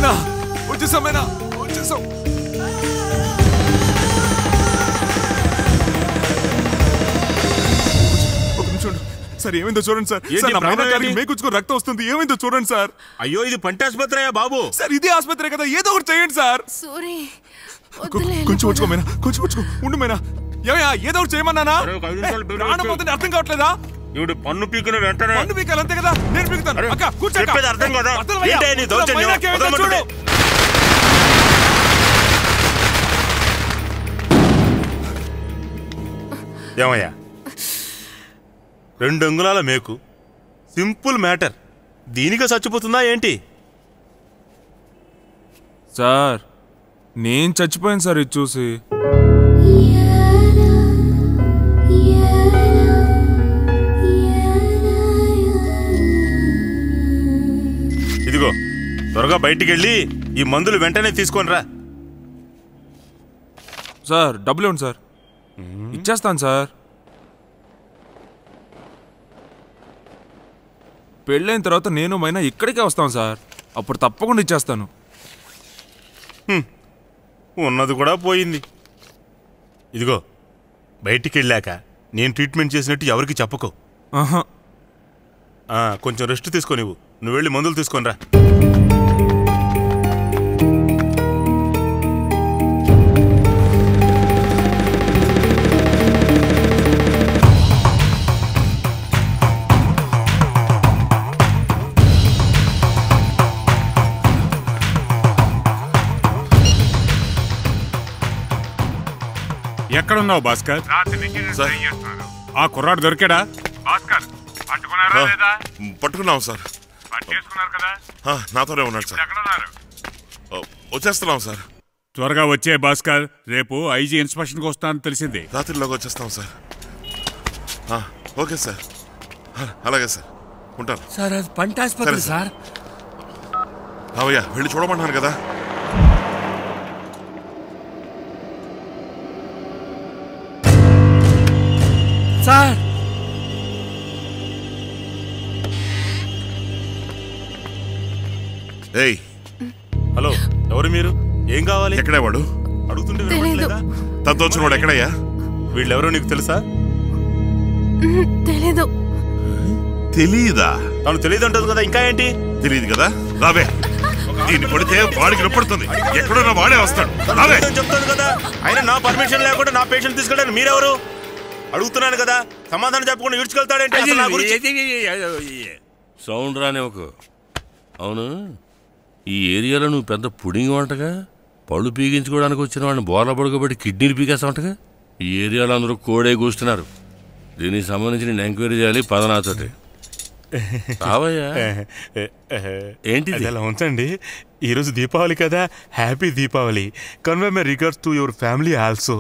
మైనా వచ్చేసాం మైనా వచ్చేసాం. ఒక నిమిషం సార్, ఏమైందో చూడండి సార్. నా మైనా గారికి మేకుచ్చుకొని రక్తం వస్తుంది, ఏమైందో చూడండి సార్. అయ్యో ఇది పంట ఆసుపత్రి బాబు. సార్ ఇదే ఆసుపత్రి కదా, ఏదో ఒకటి చేయండి సార్. కొంచెం వచ్చుకో మైనా, కొంచెం వచ్చుకో ఉండు మైనా. ఏమయ్యా ఏదో ఒకటి చేయమన్నానా? ప్రాణం పోతుంది అర్థం కావట్లేదా? ఇవిడు పన్ను పీకిన వెంటనే పన్ను పీకాలి అంతే కదా, నేను పీకుతాను. అక్క కూర్చోక అర్థం కదా. ఏమయ్యా 2 అంగుళాల మేకు, సింపుల్ మ్యాటర్, దీనిగా చచ్చిపోతుందా ఏంటి? సార్ నేను చచ్చిపోయాను సార్ ఇది చూసి. ఇదిగో త్వరగా బయటికి వెళ్ళి ఈ మందులు వెంటనే తీసుకొని రా. సార్ డబ్బులు ఇవ్వండి సార్, ఇచ్చేస్తాను సార్. పెళ్ళైన తర్వాత నేను మైనా ఇక్కడికే వస్తాను సార్, అప్పుడు తప్పకుండా ఇచ్చేస్తాను. ఉన్నది కూడా పోయింది. ఇదిగో బయటికి వెళ్ళాక నేను ట్రీట్మెంట్ చేసినట్టు ఎవరికి చెప్పకు. కొంచెం రెస్ట్ తీసుకో, నువ్వు వెళ్ళి మందులు తీసుకొని రా. ఎక్కడున్నావు భాస్కర్? ఆ కుర్రాడు దొరికాడా? భాస్కర్ పట్టుకున్నారా లేదా? పట్టుకున్నాం సార్. పట్టేసుకున్నారు కదా? నాతోనే ఉన్నాడు సార్. వచ్చేస్తున్నాం సార్. త్వరగా వచ్చే భాస్కర్, రేపు ఐజీ ఇన్స్పెక్షన్కి వస్తానని తెలిసింది. రాత్రిలోకి వచ్చేస్తాం సార్. ఓకే సార్, అలాగే సార్, ఉంటాను సార్. అది పంట ఆసుపత్రి సార్. రావయ్యా వెళ్ళి చూడమంటాను కదా. సార్ ఏయ్ హలో, ఎవరు మీరు? ఏం కావాలి? ఎక్కడే వాడు? అడుగుతుంటే తనతో వచ్చిన వాడు ఎక్కడయ్యా? వీళ్ళెవరో నీకు తెలుసా? తెలీదు. తెలీదా? తను తెలియదు అంటుంది కదా, ఇంకా ఏంటి? తెలియదు కదా, రావే. దీన్ని కొడితే వాడికి నొప్పడుతుంది, ఎక్కడున్నా వాడే వస్తాడు. చెప్తాను కదా, అయినా నా పర్మిషన్ లేకుండా నా పేషెంట్ తీసుకెళ్ళాను మీరెవరు? అడుగుతున్నాను కదా, సమాధానం చెప్పకుండా ఈడ్చుకెళ్తాడేంటి? సౌండ్ రానే ఒక. అవును, ఈ ఏరియాలో నువ్వు పెద్ద పుడింగ్ వంటగా, పళ్ళు పీగించుకోవడానికి వచ్చిన వాడిని బోర్ల పడుకోబెట్టి కిడ్నీలు పీకేస్తామంటగా. ఈ ఏరియాలో అందరూ కోడే కూస్తున్నారు. దీనికి సంబంధించి నేను ఎంక్వైరీ చేయాలి, పదనాతోటి రావయ్యా. ఏంటి అలా ఉంచండి, ఈరోజు దీపావళి కదా, happy Deepavali. Convey my regards to your family also.